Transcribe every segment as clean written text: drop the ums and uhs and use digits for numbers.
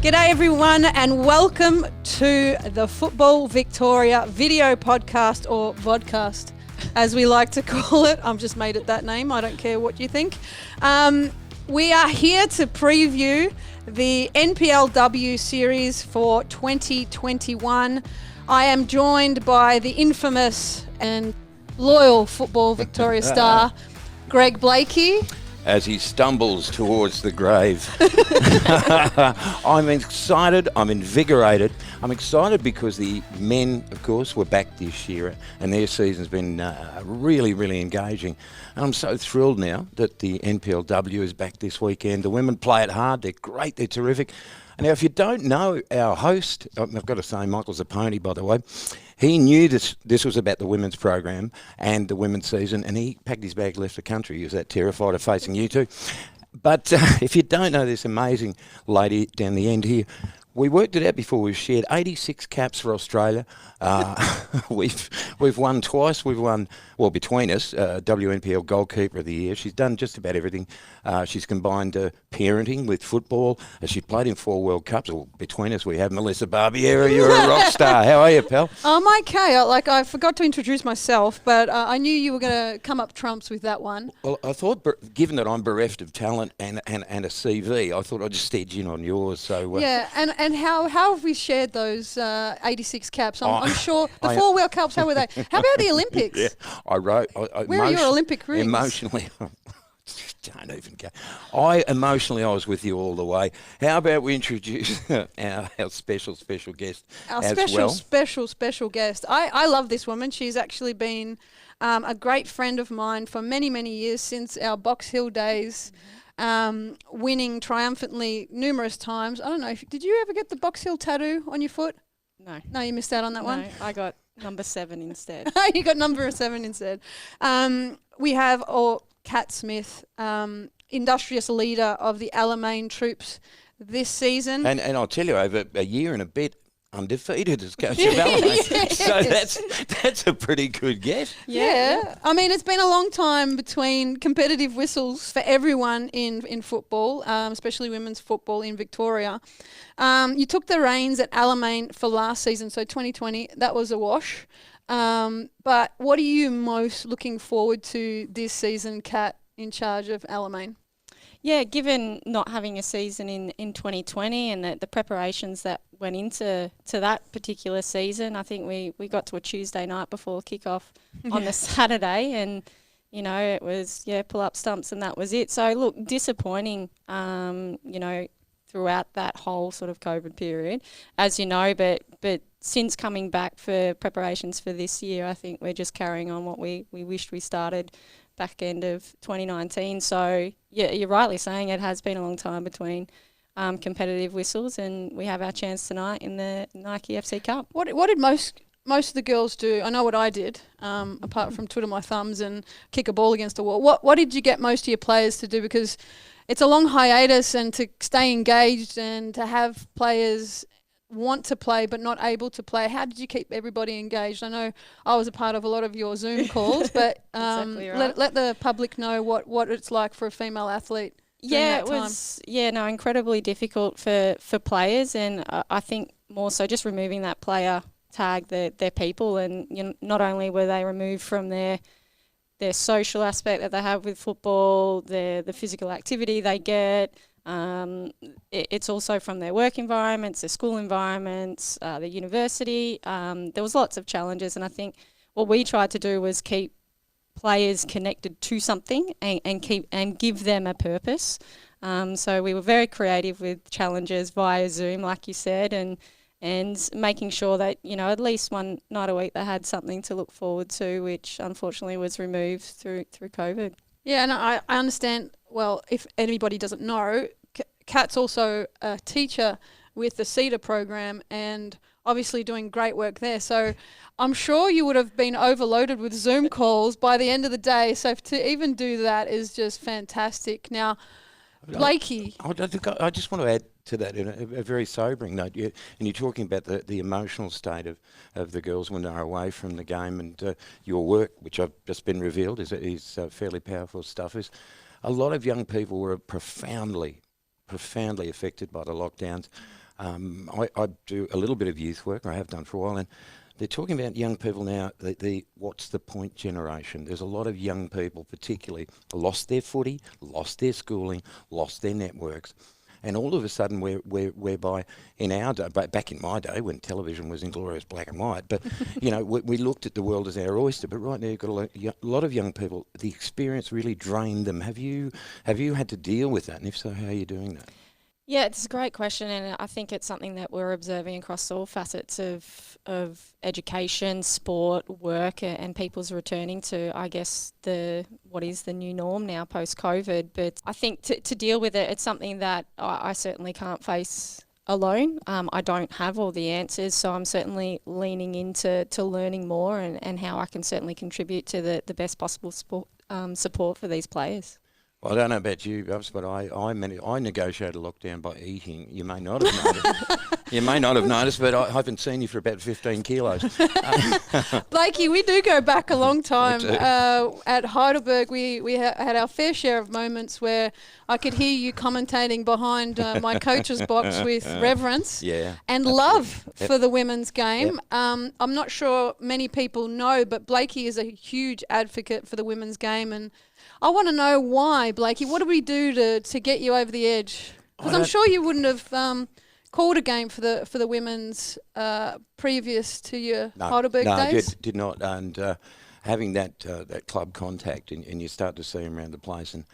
G'day everyone and welcome to the Football Victoria video podcast, or vodcast as we like to call it. I've just made it that name, I don't care what you think. We are here to preview the NPLW series for 2021. I am joined by the infamous and loyal Football Victoria star Greg Blake. As he stumbles towards the grave. I'm excited, I'm invigorated. I'm excited because the men, of course, were back this year and their season's been really, really engaging. And I'm so thrilled now that the NPLW is back this weekend. The women play it hard, they're great, they're terrific. And now, if you don't know our host, I've got to say, Michael Zapponi, by the way, he knew this was about the women's program and the women's season, and he packed his bag, left the country. He was that terrified of facing you two. But if you don't know this amazing lady down the end here, we worked it out before. We've shared 86 caps for Australia. We've won twice. We've won, well, between us, WNPL Goalkeeper of the Year. She's done just about everything. She's combined parenting with football. She played in 4 World Cups. Well, between us, we have Melissa Barbieri. You're a rock star. How are you, pal? I'm okay. I forgot to introduce myself, but I knew you were going to come up trumps with that one. Well, I thought, given that I'm bereft of talent and a CV, I thought I'd just edge in on yours. So yeah, and how have we shared those 86 caps? I'm sure the 4 World Cups. How were they? How about the Olympics? Yeah, I wrote. Where are your Olympic rings? Emotionally, don't even go. I was with you all the way. How about we introduce our special guest Our as well? special guest. I love this woman. She's actually been a great friend of mine for many, many years, since our Box Hill days. Winning triumphantly numerous times. I don't know, did you ever get the Box Hill tattoo on your foot? No, you missed out on that one? No, I got number 7 instead. You got number 7 instead. We have Kat Smith, industrious leader of the Alamein troops this season. And I'll tell you, over a year and a bit, undefeated as coach of Alamein. Yes. So that's a pretty good guess. Yeah. I mean, it's been a long time between competitive whistles for everyone in football, especially women's football in Victoria. You took the reins at Alamein for last season, so 2020, that was a wash. But what are you most looking forward to this season, Kat, in charge of Alamein? Yeah, given not having a season in 2020 and the preparations that went into that particular season, I think we got to a Tuesday night before kickoff on the Saturday, and it was pull up stumps and that was it. So look, disappointing, throughout that whole sort of COVID period, as you know, but since coming back for preparations for this year, I think we're just carrying on what we wished we started back end of 2019. So yeah, you're rightly saying it has been a long time between competitive whistles, and we have our chance tonight in the Nike FC Cup. What did most of the girls do? I know what I did, apart from twiddle my thumbs and kick a ball against a wall. What did you get most of your players to do? Because it's a long hiatus, and to stay engaged and to have players want to play but not able to play. How did you keep everybody engaged? I know I was a part of a lot of your Zoom calls, but exactly right. let the public know what it's like for a female athlete. Yeah, it was incredibly difficult for players, and I think more so just removing that player tag, their people, and not only were they removed from their social aspect that they have with football, the physical activity they get. It's also from their work environments, their school environments, the university. There was lots of challenges, and I think what we tried to do was keep players connected to something and give them a purpose. So we were very creative with challenges via Zoom, like you said, and making sure that at least one night a week they had something to look forward to, which unfortunately was removed through COVID. Yeah, and I understand. Well, if anybody doesn't know, Kat's also a teacher with the CEDAR program and obviously doing great work there. So I'm sure you would have been overloaded with Zoom calls by the end of the day. So to even do that is just fantastic. Now, Blakey. I just want to add to that in a very sobering note. And you're talking about the emotional state of the girls when they're away from the game, and your work, which I've just been revealed, is fairly powerful stuff. Is a lot of young people were profoundly affected by the lockdowns. I do a little bit of youth work, I have done for a while, and they're talking about young people now, the what's the point generation. There's a lot of young people particularly lost their footy, lost their schooling, lost their networks. And all of a sudden, whereby in our day, back in my day when television was inglorious black and white, but you know, we looked at the world as our oyster. But right now, you've got a lot of young people. The experience really drained them. Have you had to deal with that? And if so, how are you doing that? Yeah, it's a great question, and I think it's something that we're observing across all facets of education, sport, work, and people's returning to, I guess, what is the new norm now post-COVID. But I think to deal with it, it's something that I certainly can't face alone. I don't have all the answers, so I'm certainly leaning into learning more and how I can certainly contribute to the best possible support for these players. Well, I don't know about you, Bubs, but I negotiated a lockdown by eating. You may not have noticed. You may not have noticed, but I haven't seen you for about 15 kilos. Blakey, we do go back a long time. At Heidelberg, we had our fair share of moments where I could hear you commentating behind my coach's box with reverence and love for the women's game. I'm not sure many people know, but Blakey is a huge advocate for the women's game, and I want to know why, Blakey. What do we do to get you over the edge? Because I'm sure you wouldn't have called a game for the women's previous to your Heidelberg days. No, did not. And having that club contact, and you start to see them around the place. And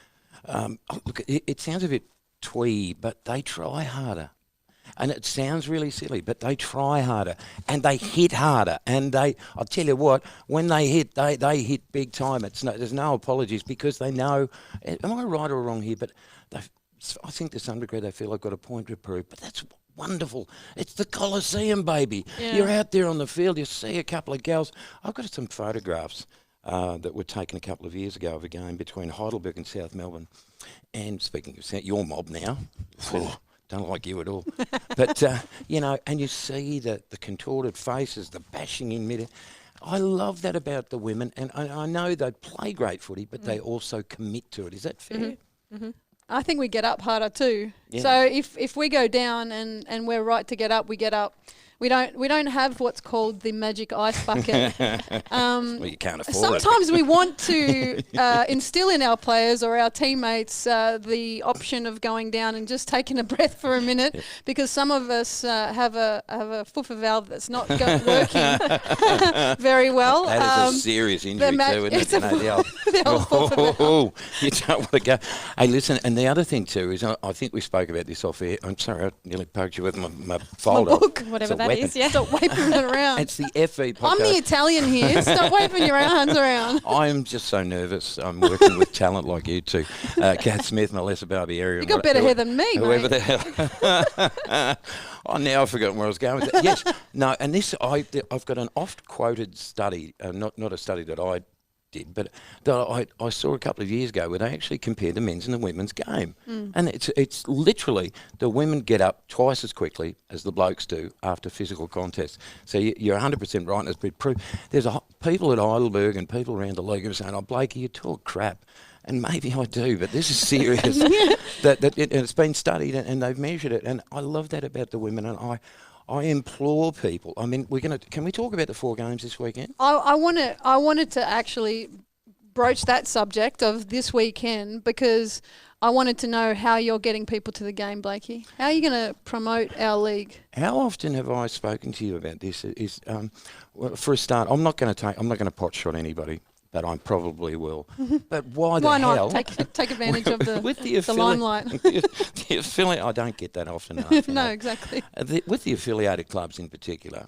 look, it sounds a bit twee, but they try harder. And it sounds really silly, but they try harder and they hit harder. And I'll tell you what, when they hit, they hit big time. There's no apologies because they know. Am I right or wrong here? But I think to some degree they feel they've got a point to prove. But that's wonderful. It's the Coliseum, baby. Yeah. You're out there on the field. You see a couple of girls. I've got some photographs that were taken a couple of years ago of a game between Heidelberg and South Melbourne. And speaking of your mob now. Don't like you at all. But, you know, and you see the contorted faces, the bashing in mid. I love that about the women. And I know they play great footy, but they also commit to it. Is that fair? Mm-hmm. Mm-hmm. I think we get up harder too. Yeah. So if we go down and we're right to get up, we get up. We don't have what's called the magic ice bucket. Well, you can't afford it. Sometimes we want to instill in our players or our teammates the option of going down and just taking a breath for a minute, because some of us have a foofer valve that's not working very well. That is a serious injury too, isn't it? You don't want to go. Hey, listen, and the other thing too is I think we spoke about this off air. I'm sorry, I nearly poked you with my folder. My book. Whatever that is, yeah. Stop waving it around. It's the FE podcast. I'm the Italian here. Stop waving your hands around. I'm just so nervous. I'm working with talent like you two. Kat Smith, Melissa Barbieri. You got better hair than me, whoever mate. the hell. Oh, now I've forgotten where I was going with that. Yes, no, and this I've got an oft-quoted study, not a study that I did, but that I saw a couple of years ago where they actually compared the men's and the women's game. And it's literally the women get up twice as quickly as the blokes do after physical contests. So you're 100% right, and it's been proved. There's people at Heidelberg and people around the league are saying, "Oh, Blakey, you talk crap." And maybe I do, but this is serious. It's been studied and they've measured it, and I love that about the women. And I implore people. I mean, can we talk about the 4 games this weekend? I wanted to actually broach that subject of this weekend because I wanted to know how you're getting people to the game, Blakey. How are you going to promote our league? How often have I spoken to you about this? Well, for a start, I'm not going to pot shot anybody, but I probably will. But why the hell? Why not take advantage of the limelight? The affiliate, I don't get that often enough. No, exactly. With the affiliated clubs in particular,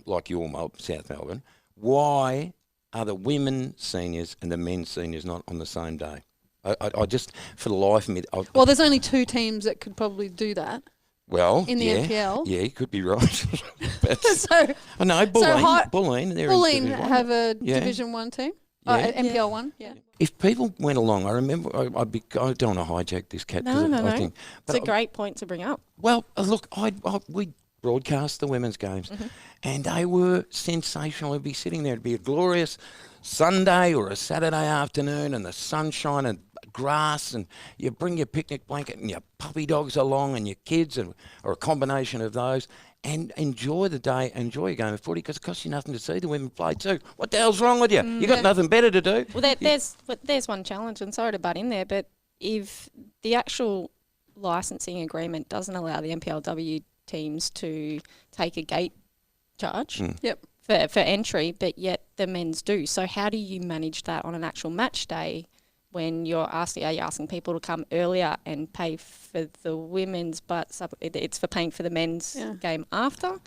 like your mob, South Melbourne, why are the women seniors and the men's seniors not on the same day? I just, for the life of me... Well, there's only 2 teams that could probably do that. Well, in the NPL. Yeah, you could be right. So, I know, Bulleen have a Division 1 team. Yeah. NPL 1, yeah. If people went along, I remember, I don't want to hijack this, Kat. No. Think, it's a great point to bring up. Well, look, we broadcast the women's games, and they were sensational. It'd be sitting there, it'd be a glorious Sunday or a Saturday afternoon, and the sunshine and grass, and you bring your picnic blanket and your puppy dogs along and your kids, or a combination of those, and enjoy the day, enjoy your game of footy, because it costs you nothing to see the women play too. What the hell's wrong with you? You got nothing better to do? Well, there's one challenge, and sorry to butt in there, but if the actual licensing agreement doesn't allow the NPLW teams to take a gate charge for entry, but yet the men's do. So how do you manage that on an actual match day when are you asking people to come earlier and pay for the women's, but it's for paying for the men's game after?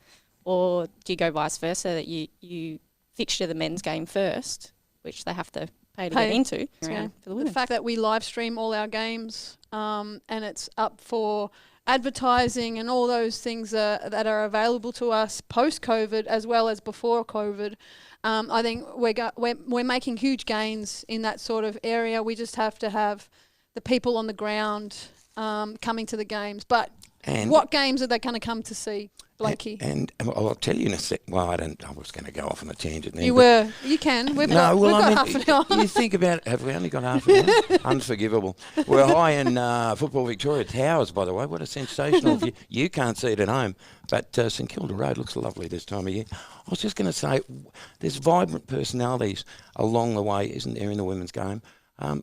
Or do you go vice versa, that you fixture the men's game first, which they have to pay to get into, for the women? The fact that we live stream all our games and it's up for advertising and all those things that are available to us post-COVID as well as before COVID. I think we're making huge gains in that sort of area. We just have to have the people on the ground coming to the games. But what games are they going to come to see, Blakey? And I'll tell you in a sec. Well, I was going to go off on a tangent there. You can. We've got half an hour. You think about it. Have we only got half an hour? Unforgivable. We're high in Football Victoria Towers, by the way. What a sensational view. You can't see it at home, but St Kilda Road looks lovely this time of year. I was just going to say, there's vibrant personalities along the way, isn't there, in the women's game?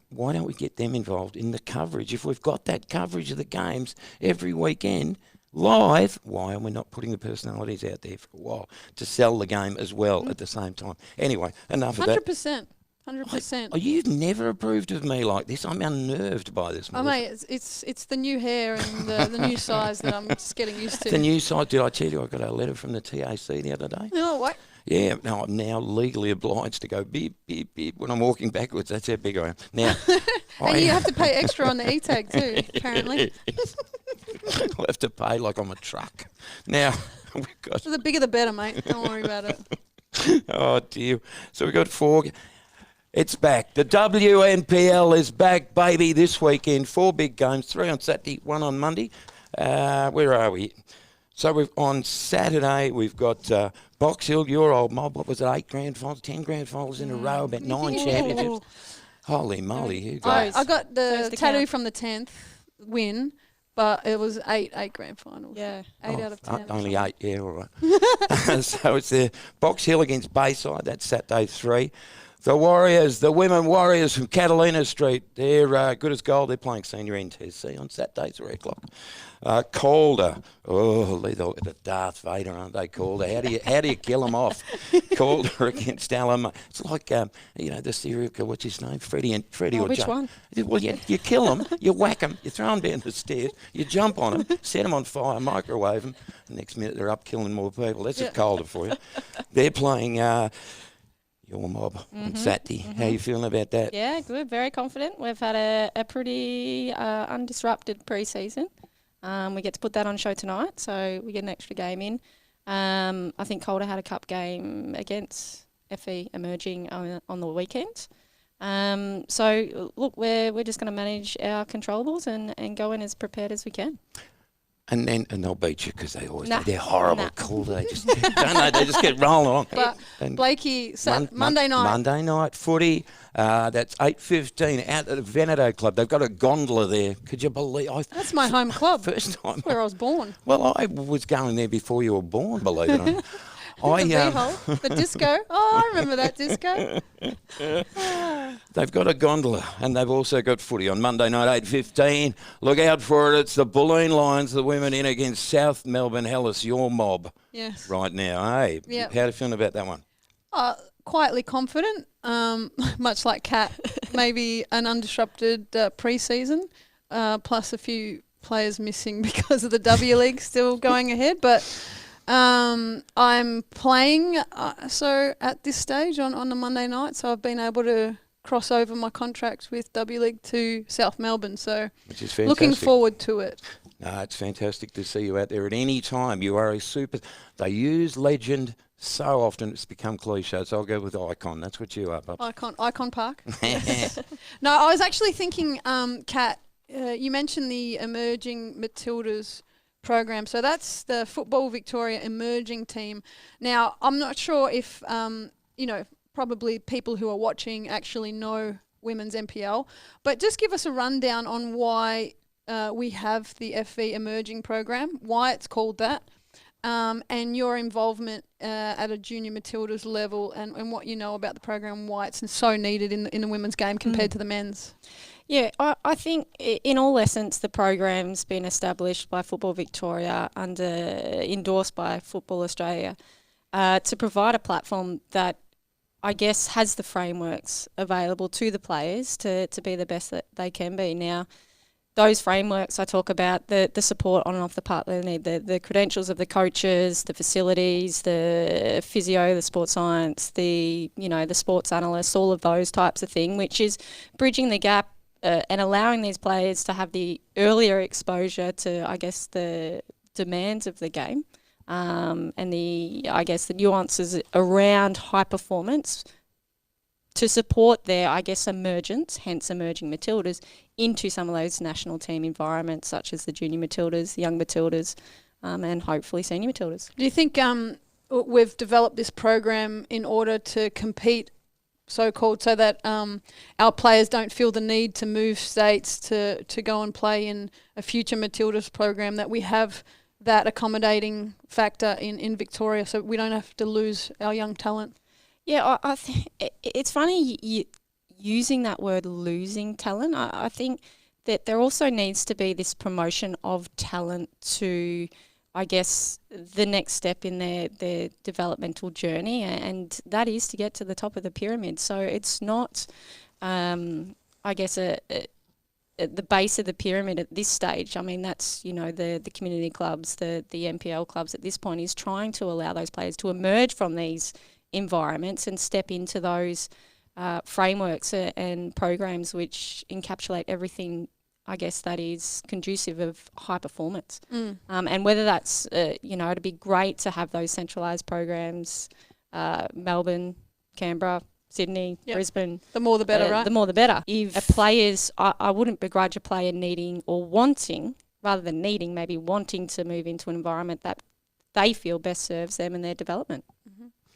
Why don't we get them involved in the coverage? If we've got that coverage of the games every weekend live, why are we not putting the personalities out there for a while to sell the game as well at the same time? Anyway, enough of that. 100%. You've never approved of me like this. I'm unnerved by this. Oh, mate, it's the new hair and the new size that I'm just getting used to. The new size. Did I tell you I got a letter from the TAC the other day? Oh, what? Yeah, no, I'm now legally obliged to go beep, beep, beep when I'm walking backwards. That's how big I am. Now, and you have to pay extra on the E-tag too, apparently. I'll have to pay like I'm a truck. Now, we've got... So the bigger the better, mate. Don't worry about it. Oh, dear. So we've got 4... It's back. The WNPL is back, baby, this weekend. 4 big games, 3 on Saturday, 1 on Monday. Where are we? So on Saturday, we've got Box Hill, your old mob. What was it, 8 grand finals, 10 grand finals in a row, about 9 championships. Holy moly. Who got I got the tattoo from the 10th win, but it was 8 grand finals. Yeah. 8 out of 10. Only 8, yeah, all right. So it's the Box Hill against Bayside. That's Saturday 3. The Warriors, the women Warriors from Catalina Street, they're good as gold. They're playing senior NTC on Saturday, 3 o'clock. Calder, the Darth Vader, aren't they, Calder? How do you kill them off? Calder against Alamein. It's like, the serial killer, what's his name? Freddie or which Joe. one? Well, you kill them, you whack them, you throw them down the stairs, you jump on them, set them on fire, microwave them. The next minute they're up killing more people. That's a Calder for you. They're playing... your mob on Saturday. How are you feeling about that? Yeah, good. Very confident. We've had a pretty undisrupted pre-season. We get to put that on show tonight, so we get an extra game in. I think Calder had a cup game against FE Emerging on the weekend. So, look, we're just going to manage our controllables and go in as prepared as we can. And they'll beat you because they always they're horrible. Cool. They just they just get rolling on. But Blakey, Monday night. Monday night footy. That's 8:15 out at the Veneto Club. They've got a gondola there. Could you believe? That's my home club. First time. That's where I was born. Well, I was going there before you were born. Believe it or not. The disco. Oh, I remember that disco. They've got a gondola and they've also got footy on Monday night, 8:15. Look out for it. It's the Balloon Lions, the women in against South Melbourne Hellas, your mob. Yes. Right now, hey? Yep. How do you feel about that one? Quietly confident, much like Kat. Maybe an undisrupted pre-season, plus a few players missing because of the W League still going ahead, but... I'm playing so at this stage on the Monday night, so I've been able to cross over my contract with W League to South Melbourne, so which is fantastic. Looking forward to it. No, it's fantastic to see you out there at any time. You are a super... They use legend so often it's become cliche, so I'll go with icon. That's what you are, Bubs. Icon Park. No, I was actually thinking, Kat, you mentioned the emerging Matildas program. So that's the Football Victoria emerging team. Now, I'm not sure if, probably people who are watching actually know women's NPL. But just give us a rundown on why we have the FV Emerging program, why it's called that, and your involvement at a junior Matildas level, and what you know about the program, why it's so needed in the women's game compared to the men's. Yeah, I think in all essence the program's been established by Football Victoria endorsed by Football Australia to provide a platform that I guess has the frameworks available to the players to be the best that they can be. Now, those frameworks I talk about, the support on and off the park they need, the credentials of the coaches, the facilities, the physio, the sports science, the sports analysts, all of those types of thing, which is bridging the gap and allowing these players to have the earlier exposure to, I guess, the demands of the game and the nuances around high performance to support their, I guess, emergence, hence emerging Matildas, into some of those national team environments such as the junior Matildas, the young Matildas, and hopefully senior Matildas. Do you think we've developed this program in order to compete, so-called, so that our players don't feel the need to move states to go and play in a future Matildas program, that we have that accommodating factor in Victoria so we don't have to lose our young talent? Yeah, I think it's funny using that word losing talent. I think that there also needs to be this promotion of talent to, I guess, the next step in their developmental journey, and that is to get to the top of the pyramid. So it's not, I guess, the base of the pyramid at this stage. I mean, that's, the community clubs, the NPL clubs at this point is trying to allow those players to emerge from these environments and step into those frameworks and programs which encapsulate everything, I guess, that is conducive of high performance. And whether that's, it'd be great to have those centralised programs, Melbourne, Canberra, Sydney, Brisbane. The more the better, right? The more the better. If players, I wouldn't begrudge a player needing or wanting, rather than needing, maybe wanting to move into an environment that they feel best serves them in their development.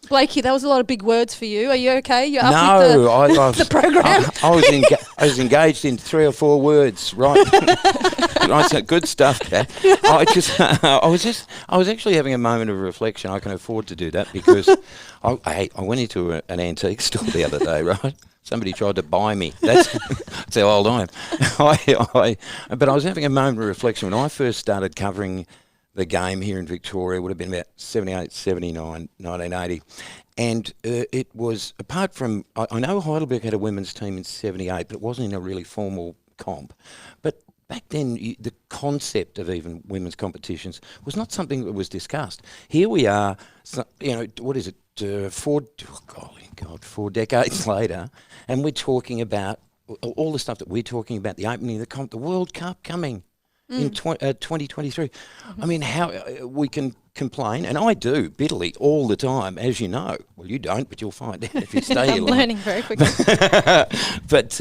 Blakey, that was a lot of big words for you. Are you okay? You're up No, with the program? I was engaged in 3 or 4 words, right? Right, good stuff, Kat. I was actually having a moment of reflection. I can afford to do that because I went into an antique store the other day, right? Somebody tried to buy me. That's how old I am. But I was having a moment of reflection when I first started covering the game here in Victoria. Would have been about 78, 79, 1980. And it was, apart from, I know Heidelberg had a women's team in 78, but it wasn't in a really formal comp. But back then, the concept of even women's competitions was not something that was discussed. Here we are, what is it, 4 decades later, and we're talking about all the stuff that we're talking about, the opening of the World Cup coming in 2023. I mean, how we can complain, and I do bitterly all the time, as you know. Well, you don't, but you'll find out if you stay here. I'm learning very quickly. But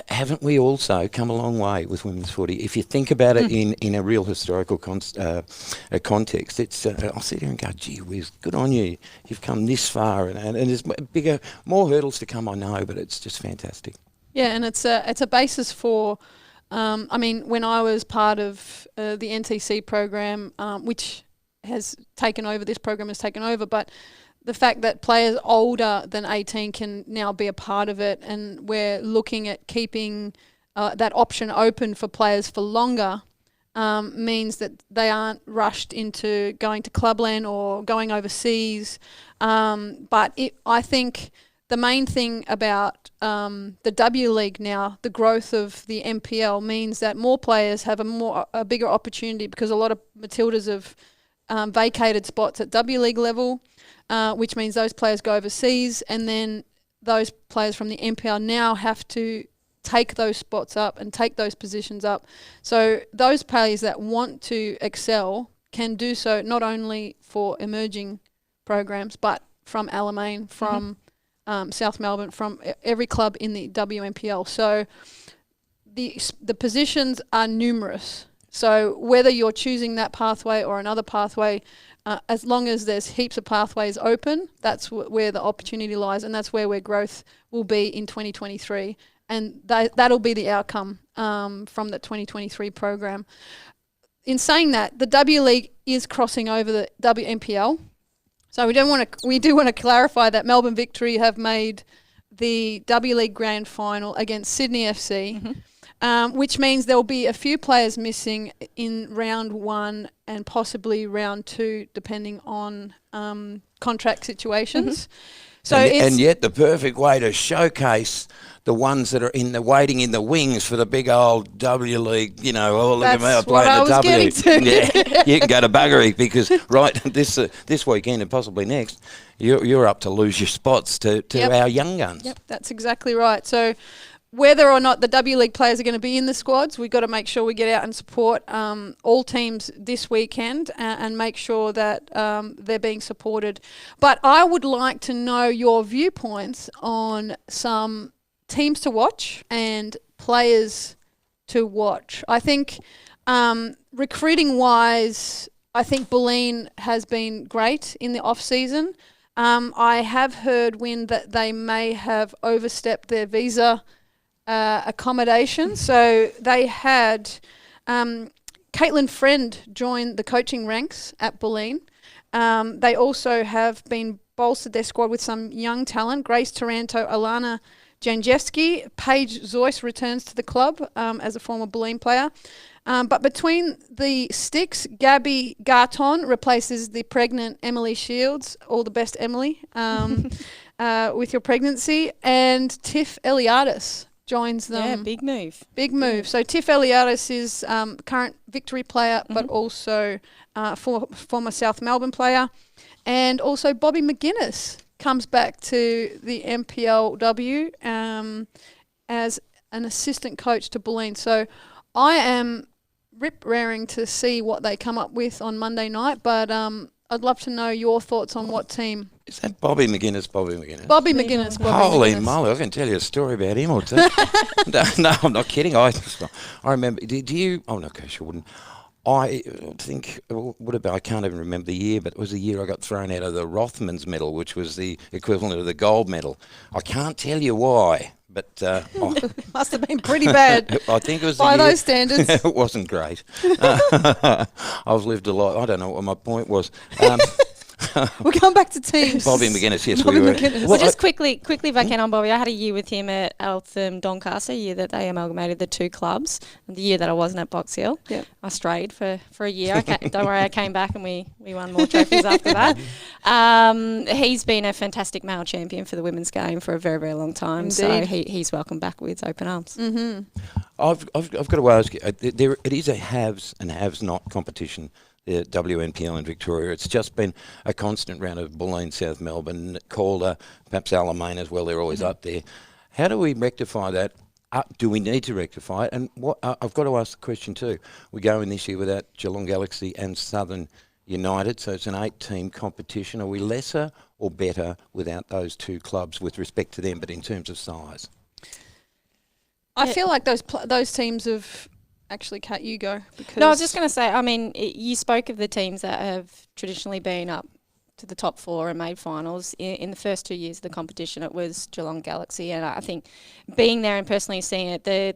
haven't we also come a long way with women's footy? If you think about it in a real historical context, it's I'll sit here and go, gee whiz, good on you. You've come this far, and there's more hurdles to come, I know, but it's just fantastic. Yeah, and it's a basis for. When I was part of the NTC program, which has taken over, this program has taken over, but the fact that players older than 18 can now be a part of it, and we're looking at keeping that option open for players for longer, means that they aren't rushed into going to clubland or going overseas. But I think the main thing about the W League now, the growth of the NPL, means that more players have a bigger opportunity, because a lot of Matildas have vacated spots at W League level, which means those players go overseas, and then those players from the NPL now have to take those spots up and take those positions up. So those players that want to excel can do so not only for emerging programs, but from Alamein, from South Melbourne, from every club in the WNPL. So the positions are numerous. So whether you're choosing that pathway or another pathway, as long as there's heaps of pathways open, that's where the opportunity lies, and that's where growth will be in 2023. and that'll be the outcome from the 2023 program. In saying that, the W League is crossing over the WNPL. So we do want to clarify that Melbourne Victory have made the W League Grand Final against Sydney FC, which means there will be a few players missing in round 1 and possibly round 2, depending on contract situations. So and yet the perfect way to showcase the ones that are waiting in the wings for the big old W League, look at me, I'm playing the W. Yeah, you can go to buggery because this weekend and possibly next, you're up to lose your spots to our young guns. Yep, that's exactly right. So whether or not the W League players are going to be in the squads, we've got to make sure we get out and support all teams this weekend and make sure that they're being supported. But I would like to know your viewpoints on some teams to watch and players to watch. I think recruiting-wise, I think Bulleen has been great in the off-season. I have heard that they may have overstepped their visa accommodation. So they had Caitlin Friend join the coaching ranks at Bulleen. They also have been bolstered their squad with some young talent. Grace Taranto, Alana Janjewski, Paige Zoyce returns to the club as a former Bulleen player. But between the sticks, Gabby Garton replaces the pregnant Emily Shields. All the best, Emily, with your pregnancy. And Tiff Eliadis joins them. Yeah, big move. Big move. So Tiff Eliadis is current Victory player, but also former South Melbourne player. And also Bobby McGuinness comes back to the NPLW as an assistant coach to Bulleen. So I am rip-raring to see what they come up with on Monday night, but I'd love to know your thoughts on what team. Is that Bobby McGuinness? Bobby McGuinness. Bobby McGuinness. Holy moly, I can tell you a story about him or two. No, I'm not kidding. I remember, did you? Oh, no, okay, sure wouldn't. I think, I can't even remember the year, but it was the year I got thrown out of the Rothmans medal, which was the equivalent of the gold medal. I can't tell you why, but must have been pretty bad. I think it was by those standards. It wasn't great. I've lived a lot. I don't know what my point was. We'll come back to teams. Bobby McGuinness, yes, Bobby we were. McGuinness. Well, just quickly, if I can on Bobby, I had a year with him at Eltham Doncaster, a year that they amalgamated the two clubs. And the year that I wasn't at Box Hill, I strayed for a year. Don't worry, I came back and we won more trophies after that. He's been a fantastic male champion for the women's game for a very, very long time. Indeed. So he's welcome back with open arms. Mm-hmm. I've got to ask you, it is a haves and haves not competition, the WNPL in Victoria. It's just been a constant round of Bulleen, South Melbourne, Calder, perhaps Alamein as well. They're always up there. How do we rectify that? Do we need to rectify it? And what I've got to ask the question too. We go in this year without Geelong Galaxy and Southern United, so it's an 8-team competition. Are we lesser or better without those two clubs with respect to them, but in terms of size? I feel like those teams have... Actually, Kat, you go. Because No, I was just going to say, I mean, you spoke of the teams that have traditionally been up to the top 4 and made finals. In the first 2 years of the competition, it was Geelong Galaxy, and I think being there and personally seeing it, the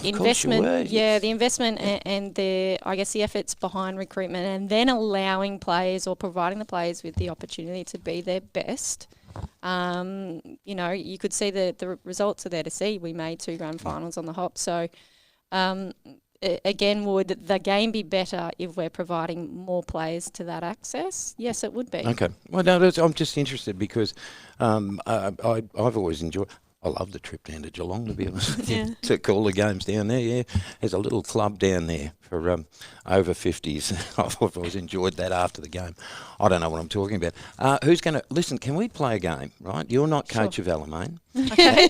investment, the investment and the efforts behind recruitment, and then allowing players or providing the players with the opportunity to be their best. You could see the results are there to see. We made 2 grand finals on the hop, so. Again, would the game be better if we're providing more players to that access? Yes, it would be. Okay. Well, no, I'm just interested because I've always enjoyed... I love the trip down to Geelong, to be honest with you, to call the games down there, yeah. There's a little club down there for over 50s. I've always enjoyed that after the game. I don't know what I'm talking about. Who's going to... Listen, can we play a game, right? You're not coach of Alamein,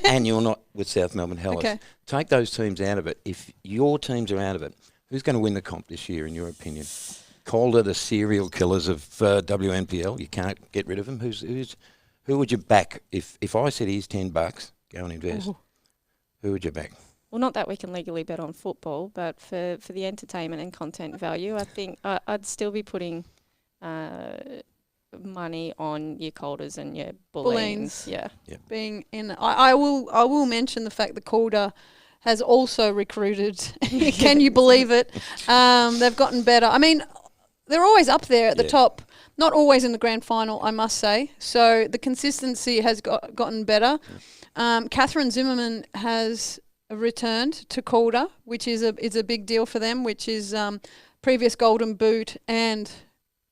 and you're not with South Melbourne Hellas. Okay. Take those teams out of it. If your teams are out of it, who's going to win the comp this year, in your opinion? Calder, the serial killers of WNPL. You can't get rid of them. Who would you back? If I said here's $10, go and invest. Ooh. Who would you back? Well, not that we can legally bet on football, but for the entertainment and content value, I think I'd still be putting money on your Colders and your Bulleens. Yeah. Being in, I will mention the fact that Calder has also recruited. Can you believe it? They've gotten better. I mean, they're always up there at the top. Not always in the grand final, I must say. So the consistency has gotten better. Catherine Zimmerman has returned to Calder, which is a big deal for them, which is previous Golden Boot and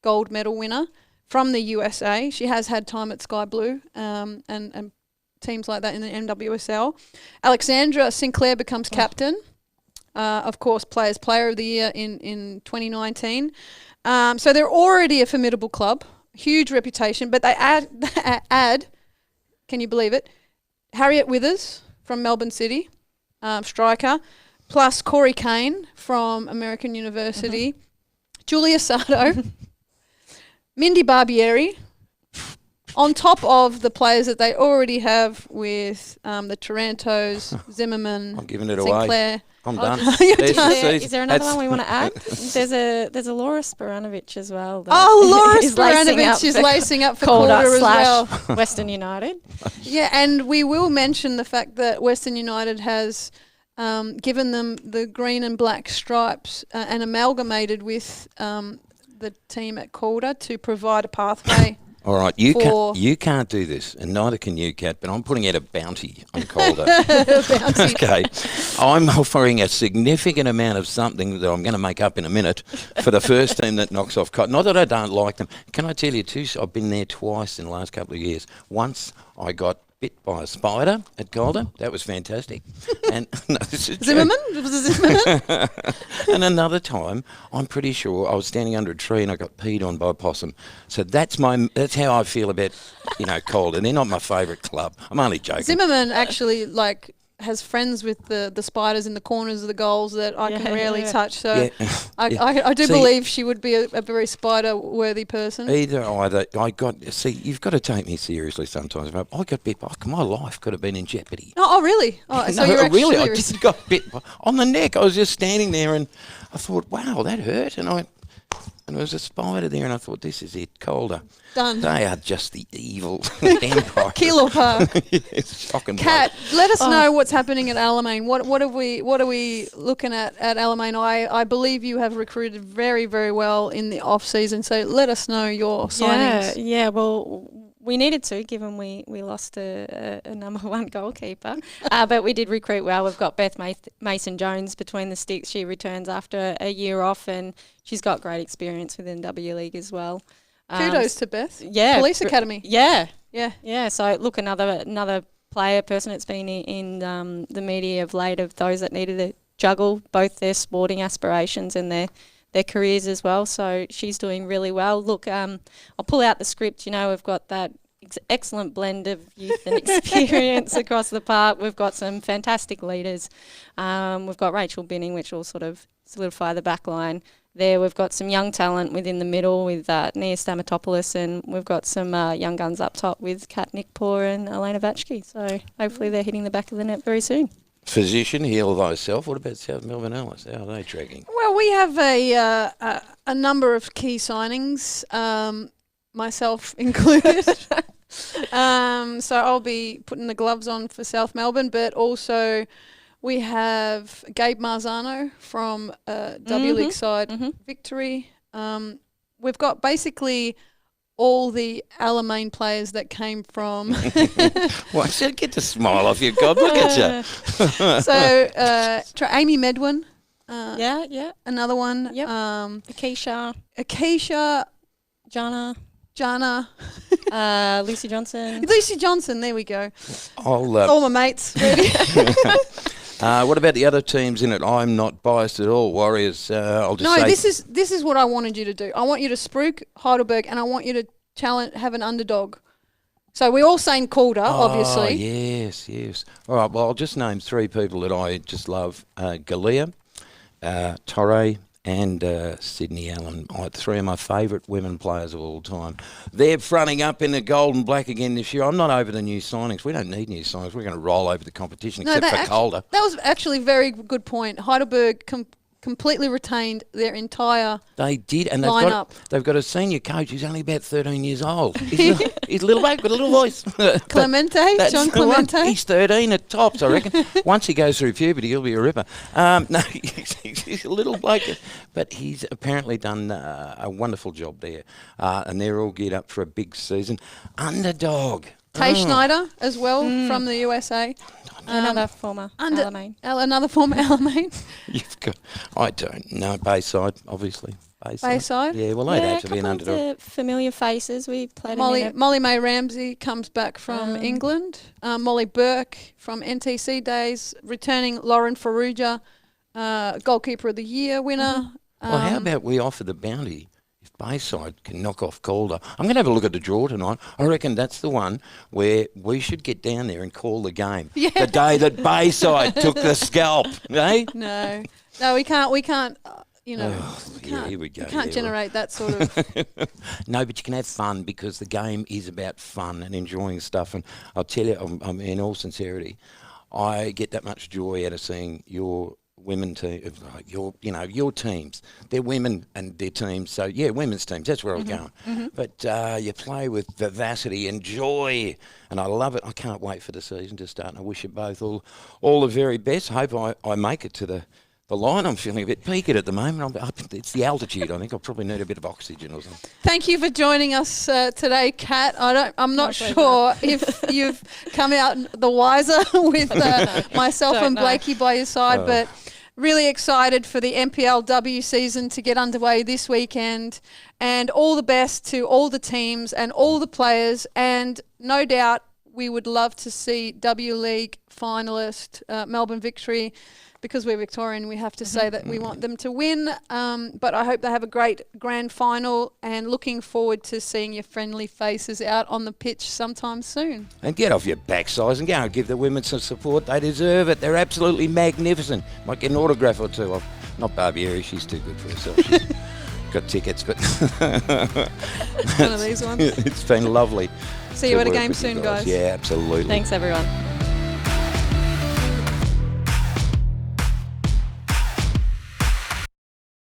gold medal winner from the USA. She has had time at Sky Blue and teams like that in the NWSL. Alexandra Sinclair becomes captain. Of course, Player of the Year in 2019. So they're already a formidable club, huge reputation, but they add, can you believe it, Harriet Withers from Melbourne City, striker, plus Corey Kane from American University, Julia Sardo, Mindy Barbieri, on top of the players that they already have with the Tarantos, Zimmerman, I'm giving it Sinclair. away. I'm done. Is there another one we want to add? There's a Laura Sporanovic as well. Laura Sporanovic is lacing up for Calder as well. Western United. Yeah, and we will mention the fact that Western United has given them the green and black stripes and amalgamated with the team at Calder to provide a pathway. All right, you can't do this, and neither can you, Kat, but I'm putting out a bounty on Calder. Okay. I'm offering a significant amount of something that I'm going to make up in a minute for the first team that knocks off Calder. Not that I don't like them. Can I tell you, too, I've been there twice in the last couple of years. Once I got bit by a spider at Calder. That was fantastic. And no, this is Zimmerman? Was it Zimmerman? And another time, I'm pretty sure I was standing under a tree and I got peed on by a possum. So that's how I feel about, Calder. They're not my favourite club. I'm only joking. Zimmerman actually has friends with the spiders in the corners of the goals that I can rarely touch. So I do believe she would be a very spider-worthy person. Either. You've got to take me seriously sometimes. I got bit by, my life could have been in jeopardy. Oh really? Oh, so you're actually really, I just got bit on the neck. I was just standing there and I thought, wow, that hurt. And there was a spider there and I thought, this is it, Calder. Done. They are just the evil empire. Kilorpa. It's shocking. Kat, let us know what's happening at Alamein. What are we looking at Alamein? I believe you have recruited very, very well in the off season. So let us know your signings. Yeah. Well, we needed to, given we lost a number one goalkeeper. But we did recruit well. We've got Beth Mason-Jones between the sticks. She returns after a year off, and she's got great experience within W League as well. Kudos to Beth. Yeah. Police Academy. Yeah. Yeah. So look, another person that's been in the media of late, of those that needed to juggle both their sporting aspirations and their careers as well. So she's doing really well. Look, I'll pull out the script. We've got that excellent blend of youth and experience across the park. We've got some fantastic leaders. We've got Rachel Binning, which will sort of solidify the back line there. We've got some young talent within the middle with Nia Stamatopoulos, and we've got some young guns up top with Kat Nickpour and Elena Vatchke. So hopefully they're hitting the back of the net very soon. Physician, heal thyself. What about South Melbourne Alice? How are they tracking? Well, we have a number of key signings, myself included. So I'll be putting the gloves on for South Melbourne, but also we have Gabe Marzano from W League side Victory. We've got basically all the Alamein players that came from. Well, I said get the smile off your God. Look at you. So Amy Medwin. Yeah. Another one. Yep. Akeisha. Jana. Lucy Johnson. Lucy Johnson, there we go. All my mates, really. What about the other teams in it? I'm not biased at all. Warriors, I'll just say... this is what I wanted you to do. I want you to spruik Heidelberg, and I want you to have an underdog. So we're all saying Calder, obviously. Yes. All right, well, I'll just name three people that I just love. Galea, Torre, and Sydney Allen. Three of my favourite women players of all time. They're fronting up in the gold and black again this year. I'm not over the new signings. We don't need new signings. We're going to roll over the competition, except for Calder. That was actually a very good point. Heidelberg completely retained their entire They did, and lineup. they've got a senior coach who's only about 13 years old. He's a little bloke with a little voice. Clemente, That's John the one. Clemente. He's 13 at tops, I reckon. Once he goes through puberty, he'll be a ripper. No, he's a little bloke, but he's apparently done a wonderful job there, and they're all geared up for a big season. Underdog. Tay Schneider as well from the USA. Another former Alamein. Another former Alamein. You've got, I don't know, Bayside, obviously. Bayside? Yeah, well, they'd have to be an a underdog. couple of the familiar faces. We played them in Molly May Ramsey comes back from England. Molly Burke from NTC days. Returning Lauren Farrugia, goalkeeper of the year winner. Well, how about we offer the bounty if Bayside can knock off Calder? I'm going to have a look at the draw tonight. I reckon that's the one where we should get down there and call the game. Yeah. The day that Bayside took the scalp, eh? No, we can't. Here we go. We can't generate that sort of. No, but you can have fun because the game is about fun and enjoying stuff. And I'll tell you, I'm in all sincerity, I get that much joy out of seeing your women team, your teams. They're women and their teams. So yeah, women's teams. That's where I was going. But you play with vivacity and joy, and I love it. I can't wait for the season to start. And I wish you both all the very best. Hope I make it to the line. I'm feeling a bit peaked at the moment. It's the altitude. I think I'll probably need a bit of oxygen or something. Thank you for joining us today, Kat. I'm not sure if you've come out the wiser with myself and Blakey by your side, but really excited for the NPLW season to get underway this weekend, and all the best to all the teams and all the players. And no doubt we would love to see W League finalist Melbourne Victory. Because we're Victorian, we have to say that we want them to win. But I hope they have a great grand final, and looking forward to seeing your friendly faces out on the pitch sometime soon. And get off your backsides and go and give the women some support. They deserve it. They're absolutely magnificent. Might get an autograph or two off. Not Barbieri, she's too good for herself. She's got tickets, but One of these ones. It's been lovely. See you at a work game with you soon, guys. Yeah, absolutely. Thanks, everyone.